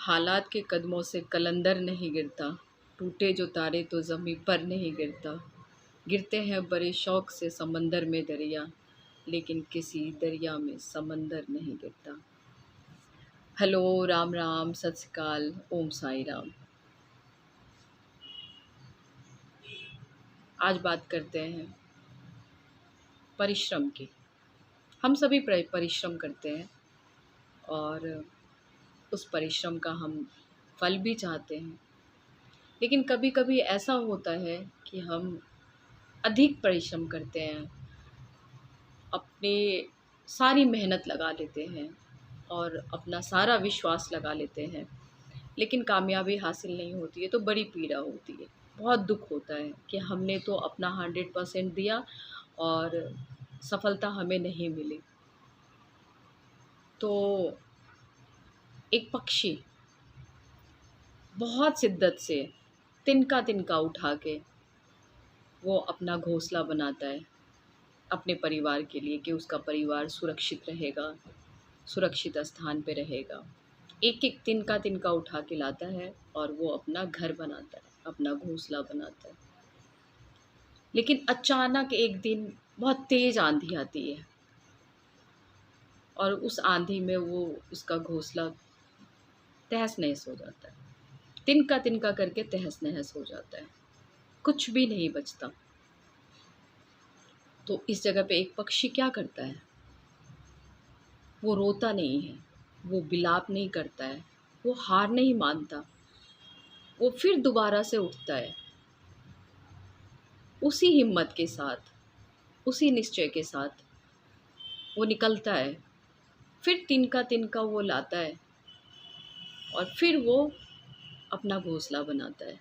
हालात के कदमों से कलंदर नहीं गिरता, टूटे जो तारे तो ज़मीं पर नहीं गिरता। गिरते हैं बड़े शौक से समंदर में दरिया, लेकिन किसी दरिया में समंदर नहीं गिरता। हेलो, राम राम, सत श्री अकाल, ओम साई राम। आज बात करते हैं परिश्रम की। हम सभी परिश्रम करते हैं और उस परिश्रम का हम फल भी चाहते हैं। लेकिन कभी कभी ऐसा होता है कि हम अधिक परिश्रम करते हैं, अपनी सारी मेहनत लगा लेते हैं और अपना सारा विश्वास लगा लेते हैं, लेकिन कामयाबी हासिल नहीं होती है तो बड़ी पीड़ा होती है। बहुत दुख होता है कि हमने तो अपना 100% दिया और सफलता हमें नहीं मिली। तो एक पक्षी बहुत शिद्दत से तिनका तिनका उठा के वो अपना घोंसला बनाता है अपने परिवार के लिए, कि उसका परिवार सुरक्षित रहेगा, सुरक्षित स्थान पे रहेगा। एक एक तिनका तिनका उठा के लाता है और वो अपना घर बनाता है, अपना घोंसला बनाता है। लेकिन अचानक एक दिन बहुत तेज आंधी आती है और उस आंधी में वो उसका घोंसला तहस नहस हो जाता है। तिनका तिनका करके तहस नहस हो जाता है, कुछ भी नहीं बचता। तो इस जगह पे एक पक्षी क्या करता है? वो रोता नहीं है, वो विलाप नहीं करता है, वो हार नहीं मानता। वो फिर दोबारा से उठता है, उसी हिम्मत के साथ, उसी निश्चय के साथ वो निकलता है। फिर तिनका तिनका वो लाता है और फिर वो अपना घोंसला बनाता है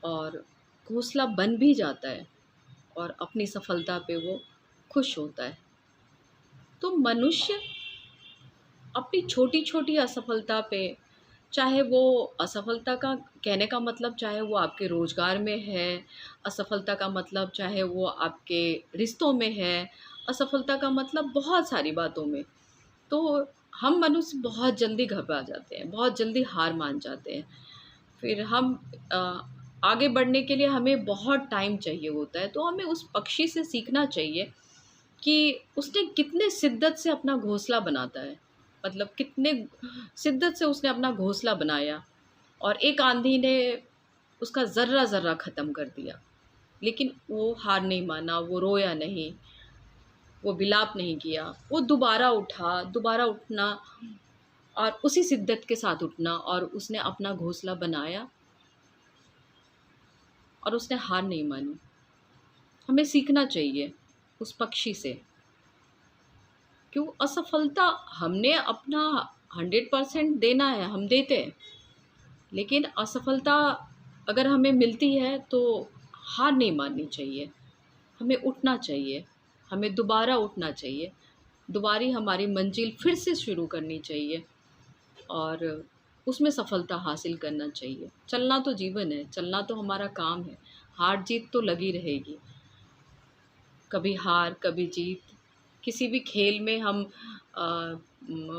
और घोंसला बन भी जाता है और अपनी सफलता पे वो खुश होता है। तो मनुष्य अपनी छोटी छोटी असफलता पे, चाहे वो असफलता का कहने का मतलब चाहे वो आपके रोज़गार में है, असफलता का मतलब चाहे वो आपके रिश्तों में है, असफलता का मतलब बहुत सारी बातों में। तो हम मनुष्य बहुत जल्दी घबरा जाते हैं, बहुत जल्दी हार मान जाते हैं। फिर हम अ, आगे बढ़ने के लिए हमें बहुत टाइम चाहिए होता है। तो हमें उस पक्षी से सीखना चाहिए कि उसने कितने शिद्दत से अपना घोंसला बनाता है, मतलब कितने शिद्दत से उसने अपना घोंसला बनाया और एक आंधी ने उसका ज़र्रा ज़र्रा ख़त्म कर दिया। लेकिन वो हार नहीं माना, वो रोया नहीं, वो विलाप नहीं किया, वो दोबारा उठा, दोबारा उठना और उसी शिद्दत के साथ उठना, और उसने अपना घोंसला बनाया और उसने हार नहीं मानी। हमें सीखना चाहिए उस पक्षी से। क्यों? असफलता हमने अपना 100% देना है, हम देते हैं। लेकिन असफलता अगर हमें मिलती है तो हार नहीं माननी चाहिए, हमें उठना चाहिए, हमें दोबारा उठना चाहिए, दोबारी हमारी मंजिल फिर से शुरू करनी चाहिए और उसमें सफलता हासिल करना चाहिए। चलना तो जीवन है, चलना तो हमारा काम है। हार जीत तो लगी रहेगी, कभी हार कभी जीत। किसी भी खेल में हम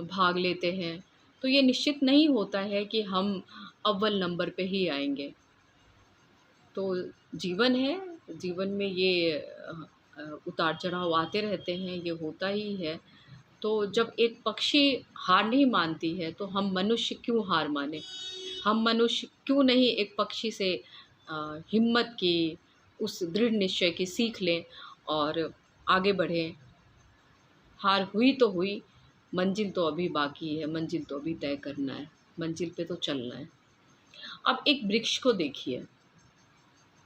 भाग लेते हैं तो ये निश्चित नहीं होता है कि हम अव्वल नंबर पे ही आएंगे। तो जीवन है, जीवन में ये उतार चढ़ाव आते रहते हैं, ये होता ही है। तो जब एक पक्षी हार नहीं मानती है तो हम मनुष्य क्यों हार माने? हम मनुष्य क्यों नहीं एक पक्षी से हिम्मत की, उस दृढ़ निश्चय की सीख लें और आगे बढ़ें। हार हुई तो हुई, मंजिल तो अभी बाकी है, मंजिल तो अभी तय करना है, मंजिल पे तो चलना है। अब एक वृक्ष को देखिए,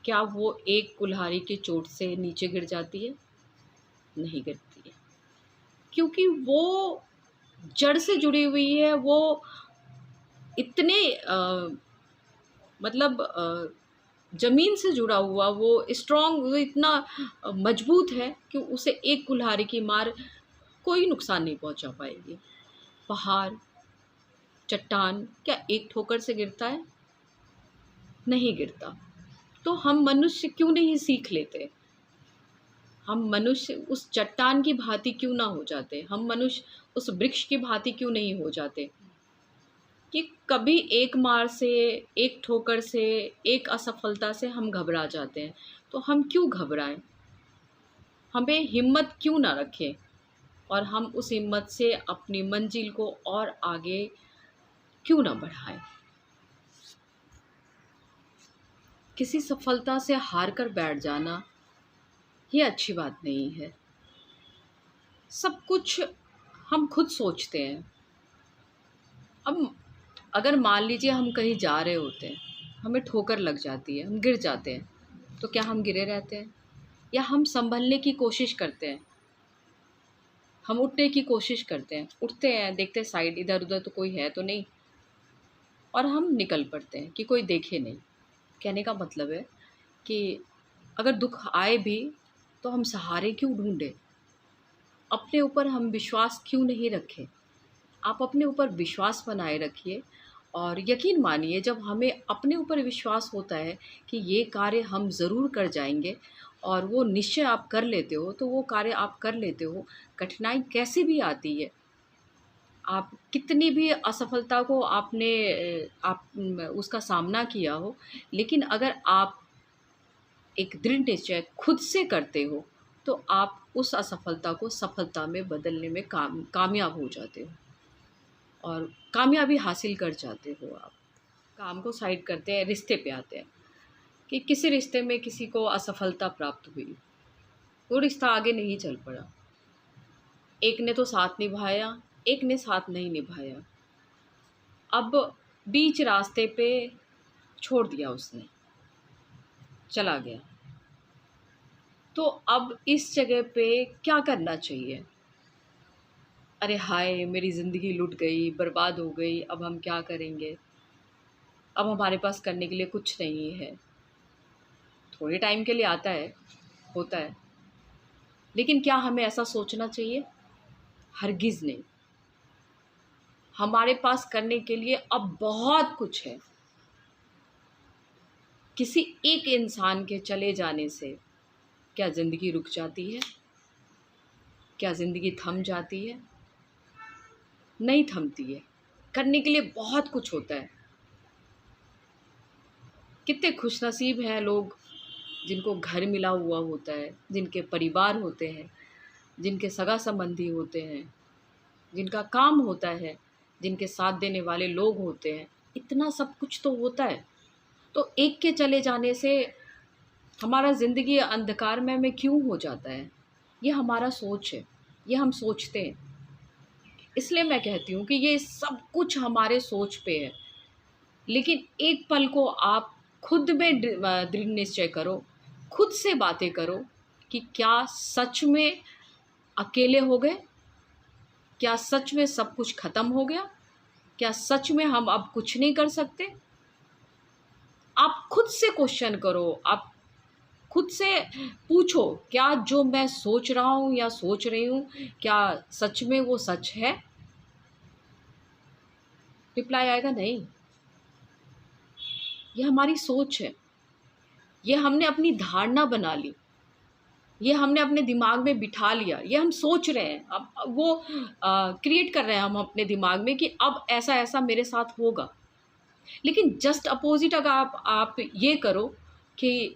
क्या वो एक कुल्हाड़ी की चोट से नीचे गिर जाती है? नहीं गिरती है, क्योंकि वो जड़ से जुड़ी हुई है। वो इतने मतलब ज़मीन से जुड़ा हुआ, वो स्ट्रॉन्ग, वो इतना मजबूत है कि उसे एक कुल्हाड़ी की मार कोई नुकसान नहीं पहुंचा पाएगी। पहाड़, चट्टान क्या एक ठोकर से गिरता है? नहीं गिरता। तो हम मनुष्य क्यों नहीं सीख लेते? हम मनुष्य उस चट्टान की भांति क्यों ना हो जाते? हम मनुष्य उस वृक्ष की भांति क्यों नहीं हो जाते? कि कभी एक मार से, एक ठोकर से, एक असफलता से हम घबरा जाते हैं। तो हम क्यों घबराएं? हमें हिम्मत क्यों ना रखें और हम उस हिम्मत से अपनी मंजिल को और आगे क्यों ना बढ़ाएं? किसी सफलता से हार कर बैठ जाना ये अच्छी बात नहीं है। सब कुछ हम खुद सोचते हैं। अब अगर मान लीजिए हम कहीं जा रहे होते हैं, हमें ठोकर लग जाती है, हम गिर जाते हैं, तो क्या हम गिरे रहते हैं? या हम सँभलने की कोशिश करते हैं, हम उठने की कोशिश करते हैं, उठते हैं, देखते हैं साइड इधर-उधर तो कोई है तो नहीं, और हम निकल पड़ते हैं कि कोई देखे नहीं। कहने का मतलब है कि अगर दुःख आए भी तो हम सहारे क्यों ढूँढें? अपने ऊपर हम विश्वास क्यों नहीं रखें? आप अपने ऊपर विश्वास बनाए रखिए और यकीन मानिए, जब हमें अपने ऊपर विश्वास होता है कि ये कार्य हम ज़रूर कर जाएँगे और वो निश्चय आप कर लेते हो, तो वो कार्य आप कर लेते हो। कठिनाई कैसी भी आती है, आप कितनी भी असफलता को आपने उसका सामना किया हो, लेकिन अगर आप एक दृढ़ निश्चय खुद से करते हो, तो आप उस असफलता को सफलता में बदलने में कामयाब हो जाते हो और कामयाबी हासिल कर जाते हो आप। काम को साइड करते हैं, रिश्ते पे आते हैं कि किसी रिश्ते में किसी को असफलता प्राप्त हुई, वो रिश्ता आगे नहीं चल पड़ा। एक ने तो साथ निभाया, एक ने साथ नहीं निभाया। अब बीच रास्ते पे छोड़ दिया उसने, चला गया। तो अब इस जगह पे क्या करना चाहिए? अरे हाय! मेरी ज़िंदगी लुट गई, बर्बाद हो गई, अब हम क्या करेंगे? अब हमारे पास करने के लिए कुछ नहीं है। थोड़े टाइम के लिए आता है, होता है, लेकिन क्या हमें ऐसा सोचना चाहिए? हरगिज़ नहीं। हमारे पास करने के लिए अब बहुत कुछ है। किसी एक इंसान के चले जाने से क्या ज़िंदगी रुक जाती है? क्या ज़िंदगी थम जाती है? नहीं थमती है। करने के लिए बहुत कुछ होता है। कितने खुशनसीब हैं लोग जिनको घर मिला हुआ होता है, जिनके परिवार होते हैं, जिनके सगा-संबंधी होते हैं, जिनका काम होता है, जिनके साथ देने वाले लोग होते हैं। इतना सब कुछ तो होता है। तो एक के चले जाने से हमारा ज़िंदगी अंधकारमय में क्यों हो जाता है? ये हमारा सोच है, ये हम सोचते हैं। इसलिए मैं कहती हूँ कि ये सब कुछ हमारे सोच पे है। लेकिन एक पल को आप खुद में दृढ़ निश्चय करो, खुद से बातें करो कि क्या सच में अकेले हो गए? क्या सच में सब कुछ ख़त्म हो गया? क्या सच में हम अब कुछ नहीं कर सकते? आप खुद से क्वेश्चन करो, आप खुद से पूछो, क्या जो मैं सोच रहा हूँ या सोच रही हूँ, क्या सच में वो सच है? रिप्लाई आएगा नहीं। ये हमारी सोच है। ये हमने अपनी धारणा बना ली। ये हमने अपने दिमाग में बिठा लिया। ये हम सोच रहे हैं। अब वो क्रिएट कर रहे हैं हम अपने दिमाग में कि अब ऐसा-ऐसा मेरे साथ होगा। लेकिन जस्ट अपोज़िट अगर आप ये करो कि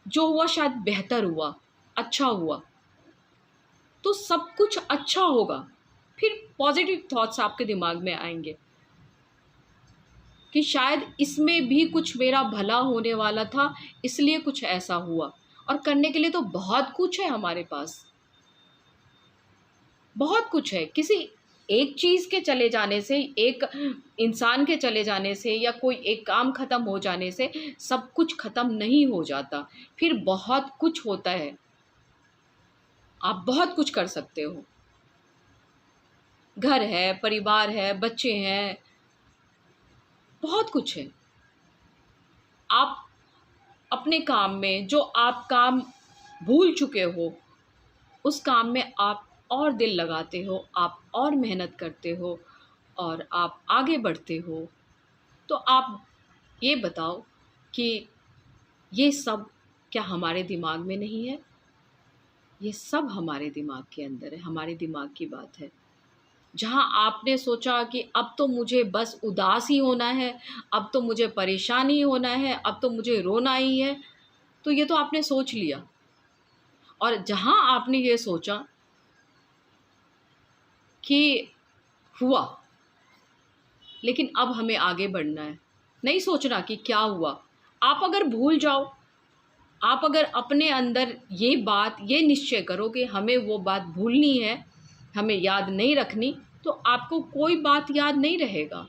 जो हुआ शायद बेहतर हुआ, अच्छा हुआ, तो सब कुछ अच्छा होगा। फिर पॉज़िटिव थॉट्स आपके दिमाग में आएँगे कि शायद इसमें भी कुछ मेरा भला होने वाला था, इसलिए कुछ ऐसा हुआ। और करने के लिए तो बहुत कुछ है हमारे पास, बहुत कुछ है। किसी एक चीज़ के चले जाने से, एक इंसान के चले जाने से या कोई एक काम ख़त्म हो जाने से सब कुछ ख़त्म नहीं हो जाता। फिर बहुत कुछ होता है, आप बहुत कुछ कर सकते हो। घर है, परिवार है, बच्चे हैं, बहुत कुछ है। आप अपने काम में जो आप काम भूल चुके हो, उस काम में आप और दिल लगाते हो, आप और मेहनत करते हो और आप आगे बढ़ते हो। तो आप ये बताओ कि ये सब क्या हमारे दिमाग में नहीं है? ये सब हमारे दिमाग के अंदर है, हमारे दिमाग की बात है। जहाँ आपने सोचा कि अब तो मुझे बस उदास ही होना है, अब तो मुझे परेशान ही होना है, अब तो मुझे रोना ही है, तो ये तो आपने सोच लिया। और जहाँ आपने ये सोचा कि हुआ, लेकिन अब हमें आगे बढ़ना है, नहीं सोचना कि क्या हुआ। आप अगर भूल जाओ, आप अगर अपने अंदर ये बात, ये निश्चय करो कि हमें वो बात भूलनी है, हमें याद नहीं रखनी, तो आपको कोई बात याद नहीं रहेगा।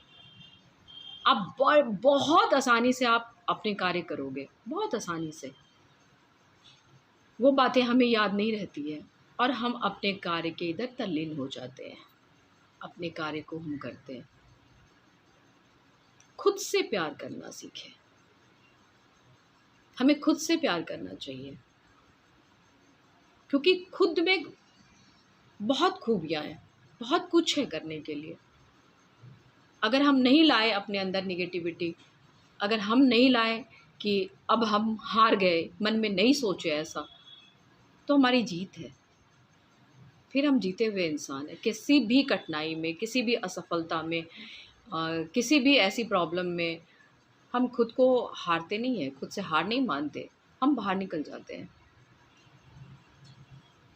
आप बहुत आसानी से आप अपने कार्य करोगे, बहुत आसानी से। वो बातें हमें याद नहीं रहती है और हम अपने कार्य के इधर तल्लीन हो जाते हैं, अपने कार्य को हम करते हैं। खुद से प्यार करना सीखें। हमें खुद से प्यार करना चाहिए, क्योंकि खुद में बहुत खूबियाँ हैं, बहुत कुछ है करने के लिए। अगर हम नहीं लाए अपने अंदर निगेटिविटी, अगर हम नहीं लाए कि अब हम हार गए, मन में नहीं सोचे ऐसा, तो हमारी जीत है। फिर हम जीते हुए इंसान हैं। किसी भी कठिनाई में, किसी भी असफलता में, किसी भी ऐसी प्रॉब्लम में हम खुद को हारते नहीं हैं, खुद से हार नहीं मानते, हम बाहर निकल जाते हैं।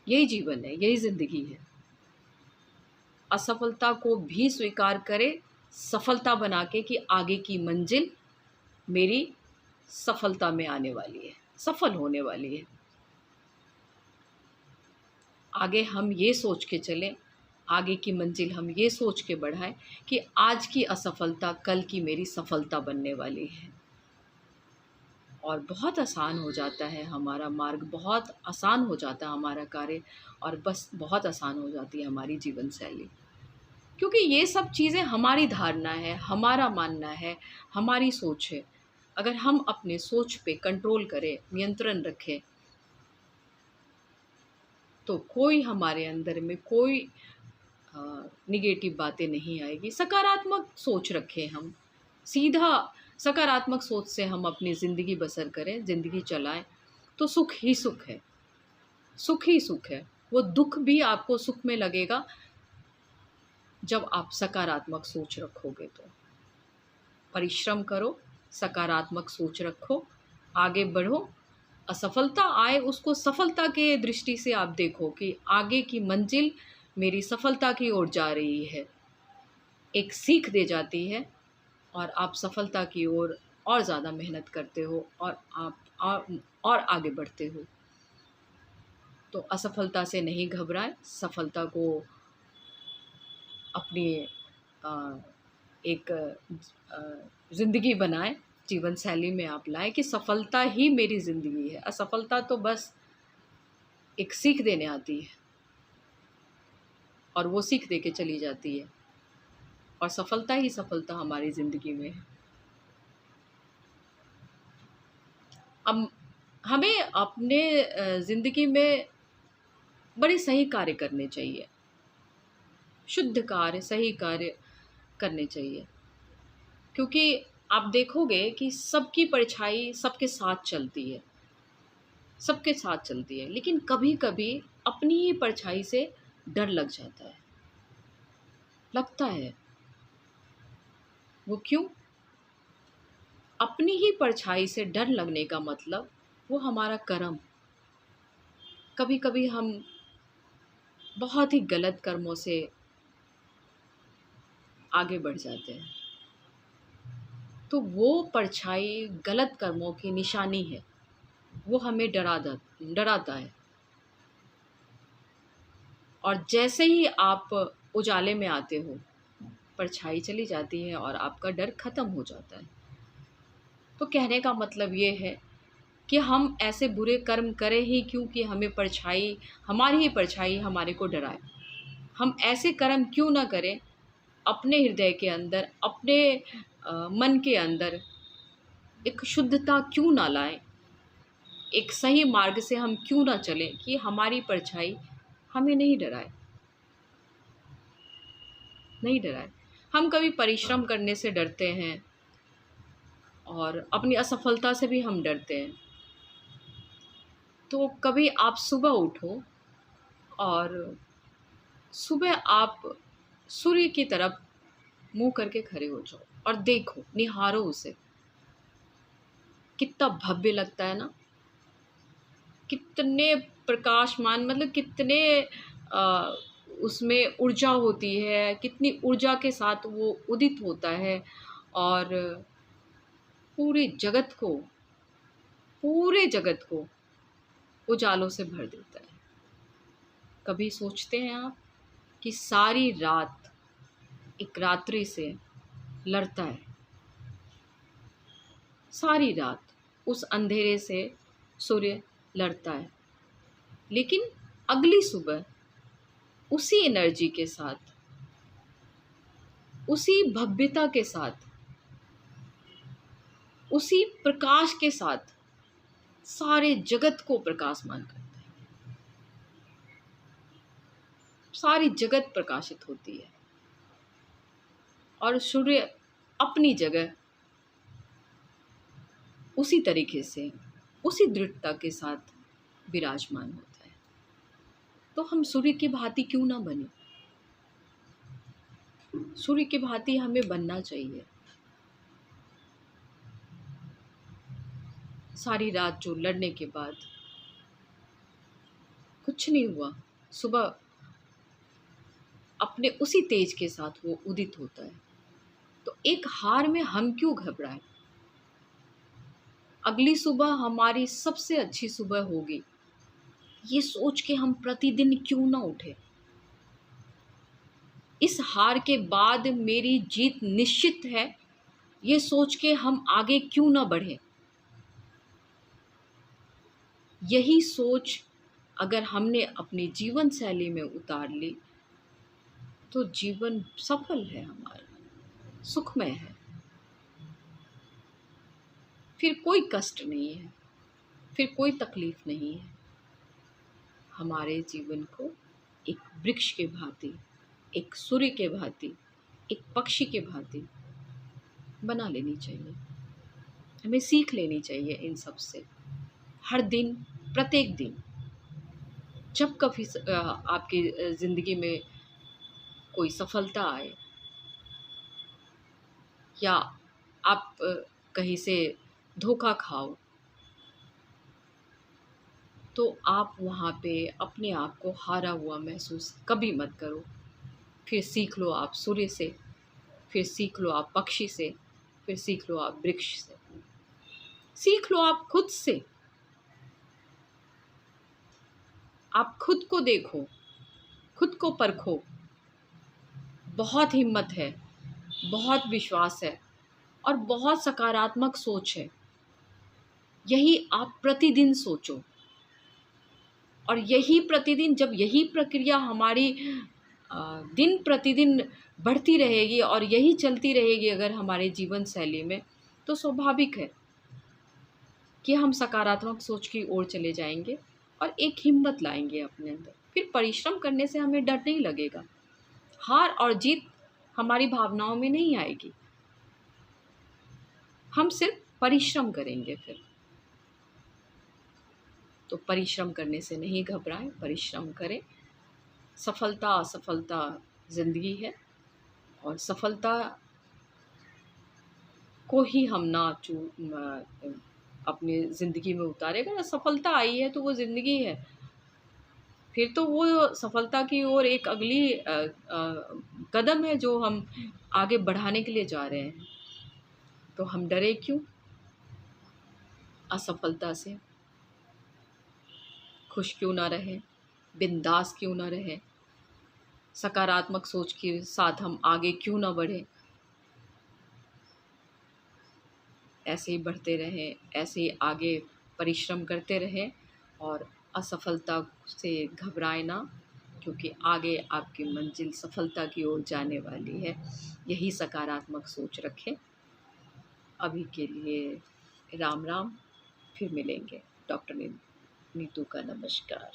यही जीवन है, यही ज़िंदगी है। असफलता को भी स्वीकार करें, सफलता बना के कि आगे की मंजिल मेरी सफलता में आने वाली है, सफल होने वाली है। आगे हम ये सोच के चलें, आगे की मंजिल हम ये सोच के बढ़ाएं कि आज की असफलता कल की मेरी सफलता बनने वाली है। और बहुत आसान हो जाता है हमारा मार्ग, बहुत आसान हो जाता है हमारा कार्य, और बस बहुत आसान हो जाती है हमारी जीवन शैली। क्योंकि ये सब चीज़ें हमारी धारणा है, हमारा मानना है, हमारी सोच है। अगर हम अपने सोच पे कंट्रोल करें, नियंत्रण रखें, तो कोई हमारे अंदर में कोई निगेटिव बातें नहीं आएगी। सकारात्मक सोच रखें हम, सीधा सकारात्मक सोच से हम अपनी ज़िंदगी बसर करें, ज़िंदगी चलाएं, तो सुख ही सुख है, सुख ही सुख है। वो दुख भी आपको सुख में लगेगा जब आप सकारात्मक सोच रखोगे। तो परिश्रम करो, सकारात्मक सोच रखो, आगे बढ़ो। असफलता आए उसको सफलता के दृष्टि से आप देखो कि आगे की मंजिल मेरी सफलता की ओर जा रही है, एक सीख दे जाती है, और आप सफलता की ओर और ज़्यादा मेहनत करते हो, और आप और आगे बढ़ते हो। तो असफलता से नहीं घबराएं, सफलता को अपनी अ, एक ज़िंदगी बनाएं, जीवन शैली में आप लाएं कि सफलता ही मेरी ज़िंदगी है। असफलता तो बस एक सीख देने आती है, और वो सीख दे के चली जाती है, और सफलता ही सफलता हमारी ज़िंदगी में है। अब हमें अपने ज़िंदगी में बड़े सही कार्य करने चाहिए, शुद्ध कार्य, सही कार्य करने चाहिए। क्योंकि आप देखोगे कि सबकी परछाई सबके साथ चलती है, सबके साथ चलती है, लेकिन कभी-कभी अपनी ही परछाई से डर लग जाता है, लगता है। वो क्यों? अपनी ही परछाई से डर लगने का मतलब वो हमारा कर्म। कभी-कभी हम बहुत ही गलत कर्मों से आगे बढ़ जाते हैं, तो वो परछाई गलत कर्मों की निशानी है, वो हमें डराता है। और जैसे ही आप उजाले में आते हो, परछाई चली जाती है और आपका डर खत्म हो जाता है। तो कहने का मतलब ये है कि हम ऐसे बुरे कर्म करें ही क्यों कि हमें परछाई, हमारी ही परछाई हमारे को डराए। हम ऐसे कर्म क्यों ना करें, अपने हृदय के अंदर, अपने मन के अंदर एक शुद्धता क्यों ना लाएं, एक सही मार्ग से हम क्यों ना चलें कि हमारी परछाई हमें नहीं डराए, नहीं डराए। हम कभी परिश्रम करने से डरते हैं, और अपनी असफलता से भी हम डरते हैं। तो कभी आप सुबह उठो, और सुबह आप सूर्य की तरफ मुंह करके खड़े हो जाओ और देखो, निहारो उसे। कितना भव्य लगता है ना, कितने प्रकाशमान, मतलब कितने अ, उसमें ऊर्जा होती है, कितनी ऊर्जा के साथ वो उदित होता है और पूरे जगत को, पूरे जगत को उजालों से भर देता है। कभी सोचते हैं आप कि सारी रात एक रात्रि से लड़ता है, सारी रात उस अंधेरे से सूर्य लड़ता है, लेकिन अगली सुबह उसी एनर्जी के साथ, उसी भव्यता के साथ, उसी प्रकाश के साथ सारे जगत को प्रकाशमान करता है। सारी जगत प्रकाशित होती है और सूर्य अपनी जगह उसी तरीके से, उसी दृढ़ता के साथ विराजमान होता है। तो हम सूर्य की भांति क्यों ना बने? सूर्य की भांति हमें बनना चाहिए। सारी रात जो लड़ने के बाद कुछ नहीं हुआ, सुबह अपने उसी तेज के साथ वो उदित होता है। तो एक हार में हम क्यों घबराएं? अगली सुबह हमारी सबसे अच्छी सुबह होगी, ये सोच के हम प्रतिदिन क्यों ना उठे? इस हार के बाद मेरी जीत निश्चित है, ये सोच के हम आगे क्यों ना बढ़े? यही सोच अगर हमने अपनी जीवन शैली में उतार ली तो जीवन सफल है हमारा, सुखमय है। फिर कोई कष्ट नहीं है, फिर कोई तकलीफ नहीं है। हमारे जीवन को एक वृक्ष के भांति, एक सूर्य के भांति, एक पक्षी के भांति बना लेनी चाहिए। हमें सीख लेनी चाहिए इन सब से। हर दिन, प्रत्येक दिन, जब कभी आपकी ज़िंदगी में कोई सफलता आए या आप कहीं से धोखा खाओ, तो आप वहाँ पे अपने आप को हारा हुआ महसूस कभी मत करो। फिर सीख लो आप सूर्य से, फिर सीख लो आप पक्षी से, फिर सीख लो आप वृक्ष से, सीख लो आप खुद से। आप खुद को देखो, खुद को परखो। बहुत हिम्मत है, बहुत विश्वास है और बहुत सकारात्मक सोच है। यही आप प्रतिदिन सोचो और यही प्रतिदिन, जब यही प्रक्रिया हमारी दिन प्रतिदिन बढ़ती रहेगी और यही चलती रहेगी अगर हमारे जीवन शैली में, तो स्वाभाविक है कि हम सकारात्मक सोच की ओर चले जाएंगे और एक हिम्मत लाएंगे अपने अंदर। फिर परिश्रम करने से हमें डर नहीं लगेगा। हार और जीत हमारी भावनाओं में नहीं आएगी। हम सिर्फ परिश्रम करेंगे फिर। तो परिश्रम करने से नहीं घबराएं, परिश्रम करें। सफलता असफलता ज़िंदगी है और सफलता को ही हम ना अपनी ज़िंदगी में उतारेगा। सफलता आई है तो वो ज़िंदगी है, फिर तो वो सफलता की ओर एक अगली कदम है जो हम आगे बढ़ाने के लिए जा रहे हैं। तो हम डरे क्यों असफलता से? खुश क्यों ना रहें, बिंदास क्यों ना रहें, सकारात्मक सोच के साथ हम आगे क्यों ना बढ़ें? ऐसे ही बढ़ते रहें, ऐसे ही आगे परिश्रम करते रहें और असफलता से घबराएं ना, क्योंकि आगे आपकी मंजिल सफलता की ओर जाने वाली है। यही सकारात्मक सोच रखें। अभी के लिए राम राम, फिर मिलेंगे। डॉक्टर नीतू का नमस्कार।